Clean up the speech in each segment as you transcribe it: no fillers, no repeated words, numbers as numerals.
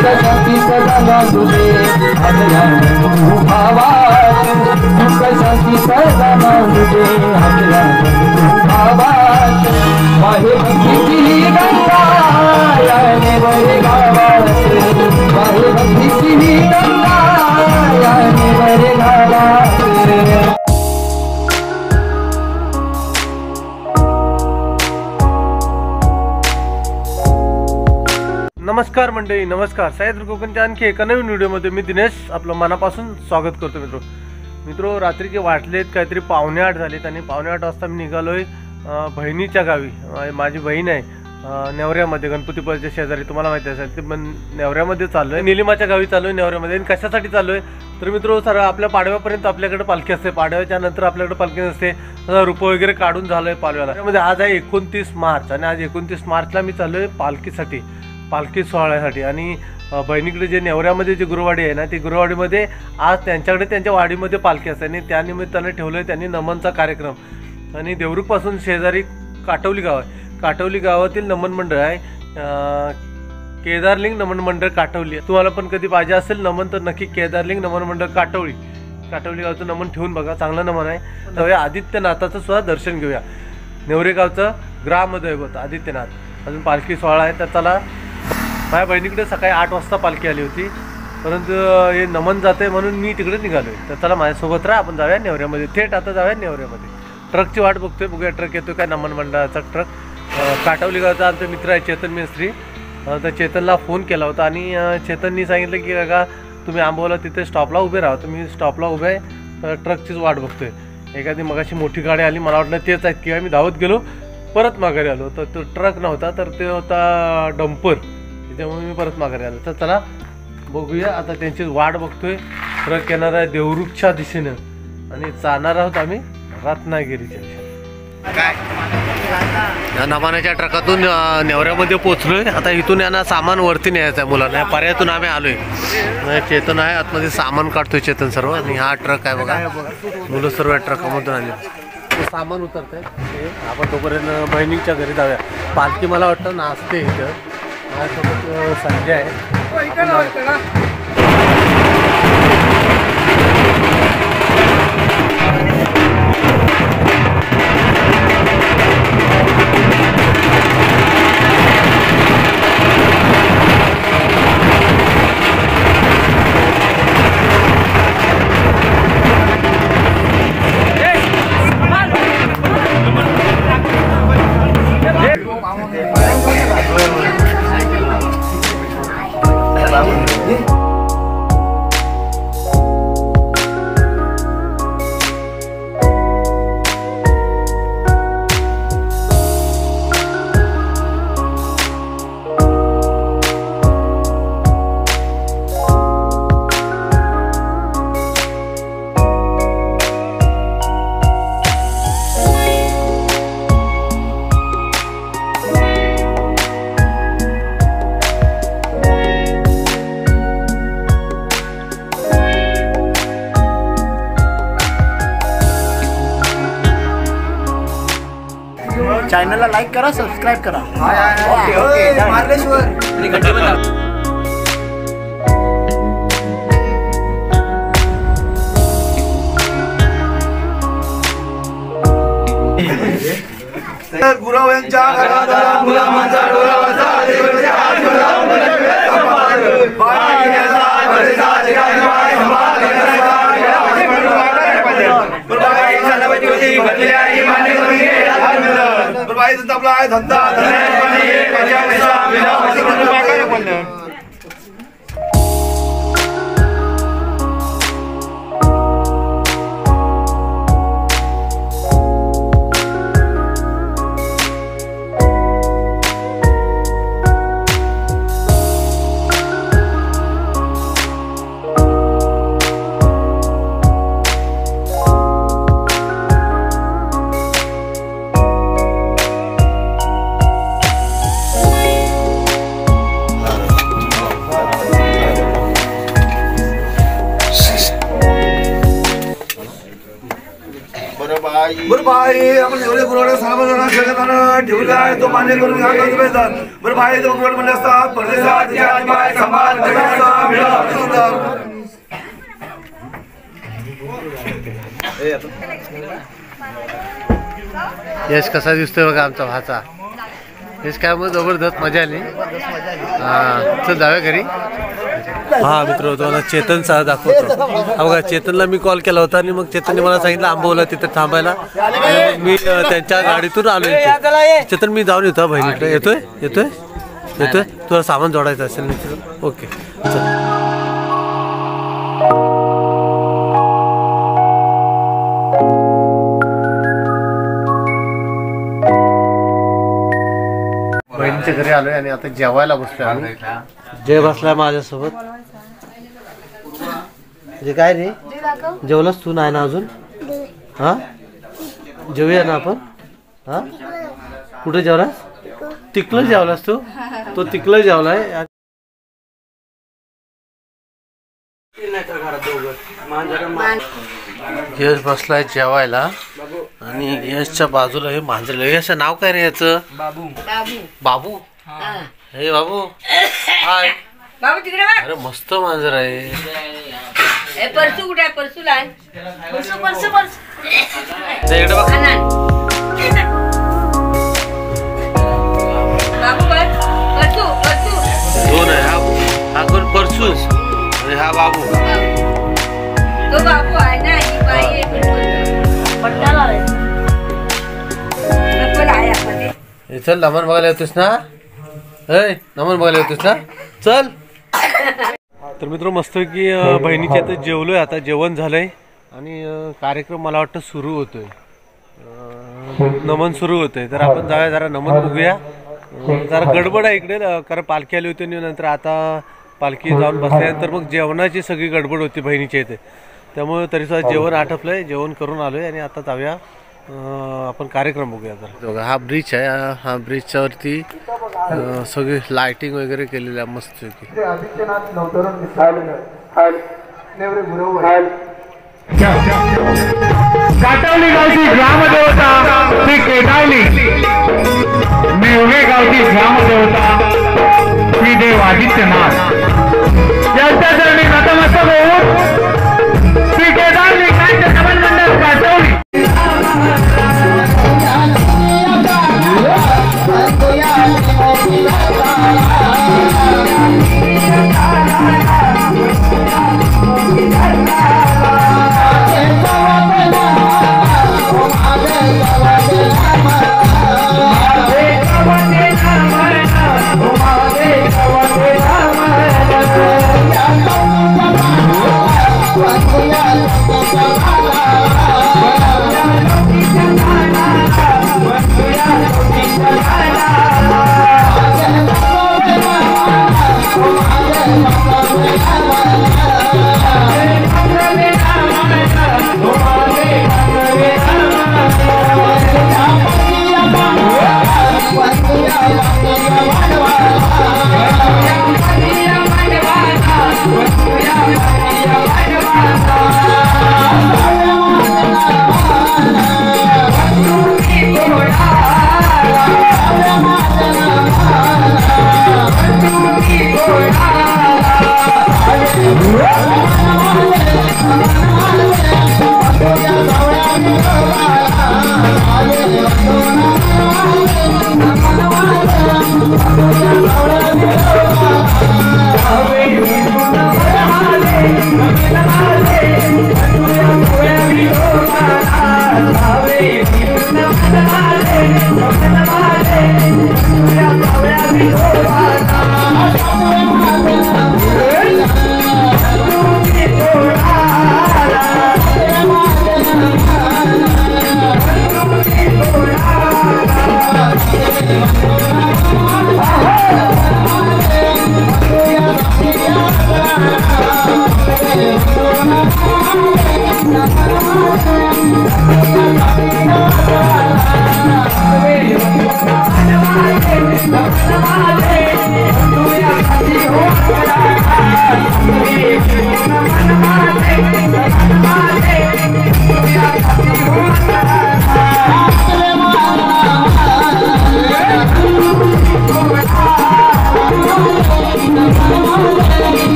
सुख शांती सदा नांदू दे आपल्या बंधू भावात सुख शांती सदा नांदू दे आपल्या बंधू भावात वाहे भक्तीची गंगा याने वरे गावात वाहे भक्तीची गंगा याने वरे गावात। नमस्कार मंडळी, नमस्कार। सह्याद्री कोकणच्या आणखी एका नवीन व्हिडिओमध्ये मी दिनेश आपलं मनापासून स्वागत करतो। मित्रो रात्रीचे वाटलेत काहीतरी 7:45 झालेत आणि 7:45 वाजता मी निघालोय बहिणीच्या गावी। माझी बहीण आहे नेवऱ्यामध्ये, गणपतीपुळ्याच्या शेजारी, तुम्हाला माहिती असेल ते। पण नेवऱ्यामध्ये चाललोय, निलिमाच्या गावी चाललोय नेवऱ्यामध्ये। आणि कशासाठी चाललोय तर मित्रो, सर आपल्या पाडव्यापर्यंत आपल्याकडे पालखी असते, पाडव्याच्या नंतर आपल्याकडे पालखी नसते। रूप वगैरे काढून झालोय पालव्याला। त्यामध्ये आज आहे 29 मार्च आणि आज 29 मार्चला मी चाललोय पालखीसाठी, पालखी सोहळ्यासाठी। आणि बहिणीकडे जे नेवऱ्यामध्ये जे गुरुवाडी आहे ना, ती गुरुवाडीमध्ये आज त्यांच्याकडे त्यांच्या वाडीमध्ये पालखी असते आणि त्यानिमित्ताने ठेवलं त्यांनी नमनचा कार्यक्रम। आणि देवरुखपासून शेजारी काटवली गाव आहे, काटवली गावातील नमन मंडळ आहे, केदारलिंग नमन मंडळ काटवली। तुम्हाला पण कधी पाहिजे असेल नमन तर नक्की केदारलिंग नमन मंडळ काटवली, काटवली गावचं नमन ठेवून बघा, चांगलं नमन आहे। तर आदित्यनाथाचं सुद्धा दर्शन घेऊया, नेवरे गावचं ग्रामदैवत आदित्यनाथ। अजून पालखी सोहळा आहे, तर चला। माझ्या बहिणीकडे सकाळी 8 वाजता पालखी आली होती, परंतु हे नमन जाते म्हणून मी तिकडे निघालोय। तर चला माझ्यासोबत राहा, आपण जाऊया नेवऱ्यामध्ये, थेट आता जाऊया नेवऱ्यामध्ये। ट्रकची वाट बघतोय, बघूया ट्रक येतो काय नमन मंडळाचा ट्रक। काटवली गावचा आमचा मित्र आहे चेतन मिस्त्री, तर चेतनला फोन केला होता आणि चेतननी सांगितलं की काका तुम्ही आंबोला तिथे स्टॉपला उभे राहा। तुम्ही स्टॉपला उभे आहे, तर ट्रकचीच वाट बघतोय। एखादी मगाशी मोठी गाडी आली, मला वाटलं तेच आहेत किंवा मी धावत गेलो, परत माघारी आलो तर तो ट्रक नव्हता, तर ते होता डंपर, त्यामुळे मी परत माघारी आलो। तर चला बघूया, आता त्यांची वाट बघतोय। ट्रक येणार आहे देवरुखच्या दिशेनं आणि जाणार आहोत आम्ही रत्नागिरीच्या दिशेने। या नमानाच्या ट्रकातून नेवऱ्यामध्ये पोहोचलोय। आता इथून यांना सामान वरती न्यायचं आहे मुलांना, पर्यातून आम्ही आलोय। चेतन आहे आतमध्ये सामान काढतोय चेतन सर्व, आणि हा ट्रक आहे बघा, मुलं सर्व ट्रकामधून आले, सामान उतरत आहे। आपण तोपर्यंत बहिणीच्या घरी जाऊया। पालखी मला वाटतं नाचते इथं, माझ्यासोबत संजय आहे। चॅनलला लाईक करा, सबस्क्राईब करा। गुरवांच्या घरात मुलांचा डोळा आपला धंदा बरं भाई आपण एवढे गुरुवार सामान जगताना ठेवला आहे तो मान्य करून बरं भाई तो गुरुवार म्हणले असतात परदेशात समाज यश कसा दिसतोय बघा आमचा भाचा. यश काय मग जबरदस्त मजा आली. हा चल जाऊया घरी. हा मित्र तुम्हाला चेतन सह दाखवतो. हा बघा चेतनला मी कॉल केला होता आणि मग चेतनने मला सांगितलं आंबोला तिथे थांबायला. मी त्यांच्या गाडीतून आलो. चेतन मी जाऊन येतो बहिणीकडे. येतोय येतोय येतोय. तुला सामान जोडायचं असेल मित्र. ओके चल. बहिणीच्या घरी आलोय आणि आता जेवायला बसलोय आम्ही. जय बसलाय माझ्यासोबत. जे काय रे जेवलास तू नाही ना अजून. हा जेवूया ना आपण. हा कुठे जेवलास. तिकलं जेवलास तू. तो तिकलं जेवलाय. यश बसलाय जेवायला आणि यशच्या बाजूला हे मांजर. यश नाव काय रे याचं. बाबू. बाबू हे बाबू हाय. बाबू तिकडे अरे मस्त मांजर आहे. परसू कुठे आहे. परसू लाय. परसू परसू परसू इकडे बघ. बाबू परसू परसू दोन आहे. हा कोण परसू आणि हा बाबू. तो बाबू आहे ना. ही बाई आहे पट्टाला आहे. चल नमन बघायला येतोस ना. नमन बघायला येतोस ना. चल. तर मित्र मस्त की बहिणीच्या इथे जेवलोय. आता जेवण झालंय आणि कार्यक्रम मला वाटतं सुरू होतोय. नमन सुरू होतोय. तर आपण जाऊया जरा नमन बघूया. जरा गडबड आहे इकडे कारण पालखी आली होती आणि नंतर आता पालखी जाऊन बसल्यानंतर मग जेवणाची सगळी गडबड होती बहिणीच्या इथे. त्यामुळे तरी सुद्धा जेवण आटपलंय. जेवण करून आलोय आणि आता जाऊया आपण कार्यक्रम बघूया. तर बघा हा ब्रिज आहे. हा ब्रिजच्या वरती सगळी लाइटिंग वगैरे केलेली आहे मस्त. काटवली गावची ग्रामदेवता श्री केदारली. नेवरे गावची ग्रामदेवता श्री देव आदित्यनाथ यांच्या चरणी नतमस्तक होऊन श्री केदारली नाट्य समान मंडळ काटवली.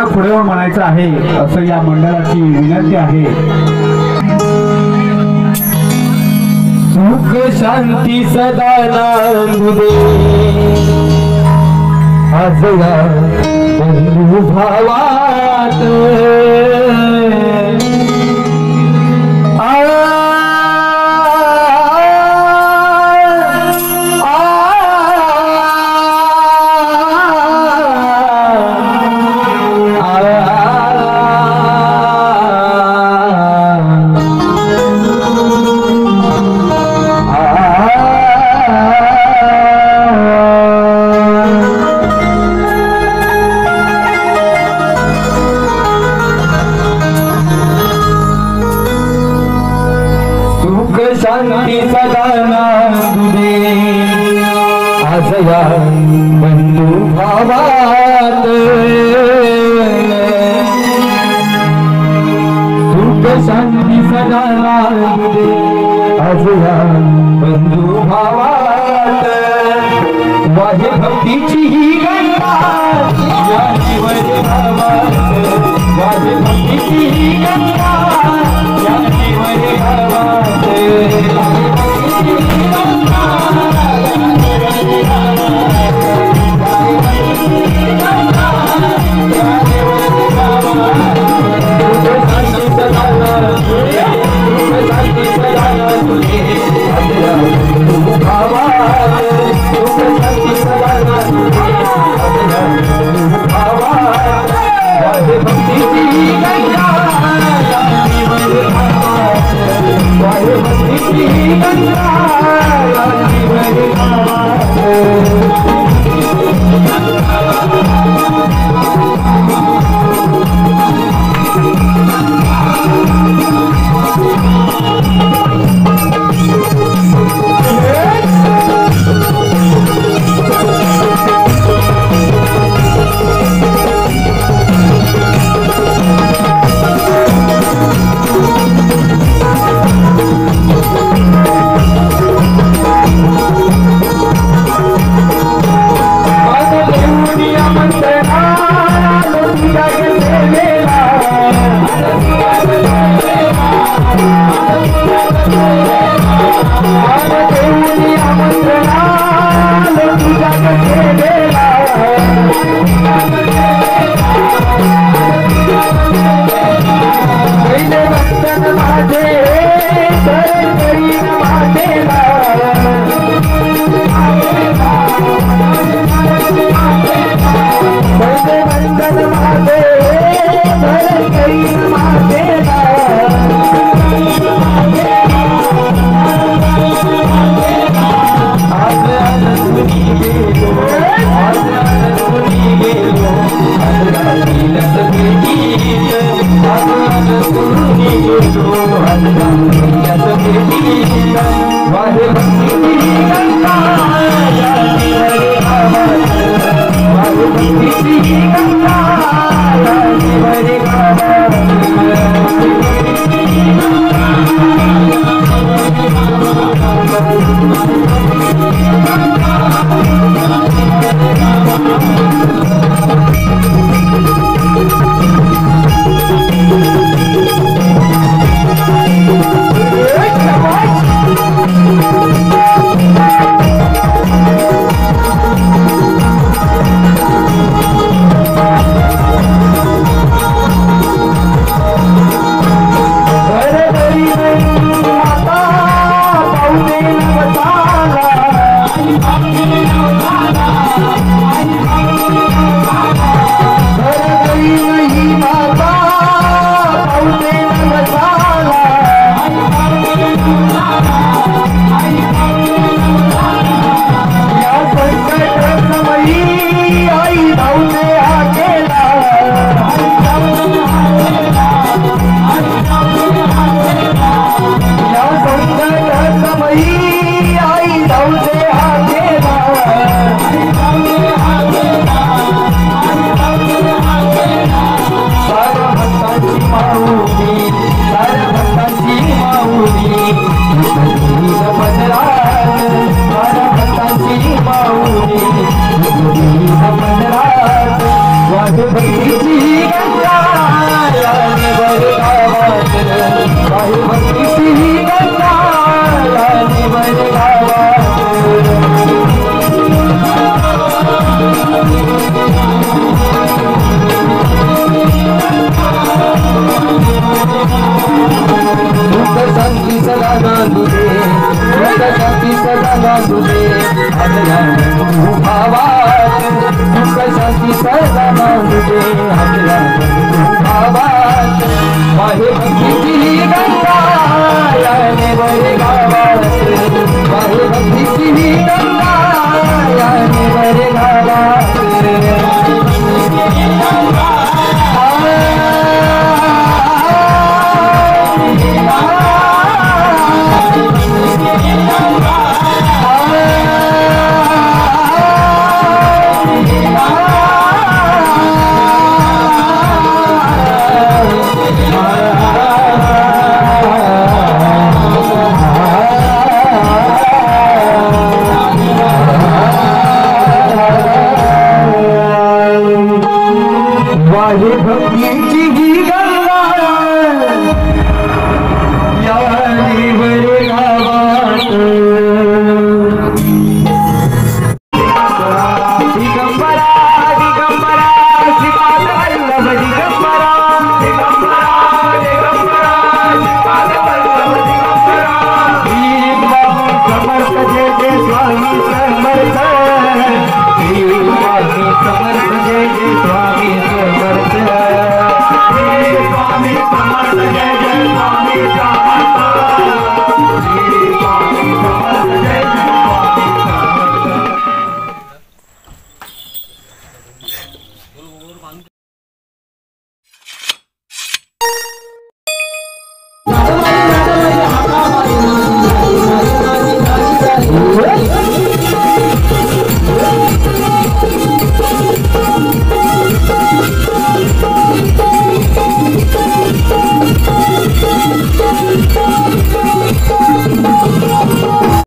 पुढे येऊन म्हणायचं आहे असं या मंडळाची विनंती आहे. सुख शांती सदा नांदू दे आज या बंधू भावात शांती सदा नांदू दे आज या बंधू भावात सुख शांती सदा नांदू दे आज या बंधू भावात वाहे भक्तीची ही गंगा या जीवन भावात वाहे भक्तीची ही गंगा या जीवन भावात भक्ति वाहे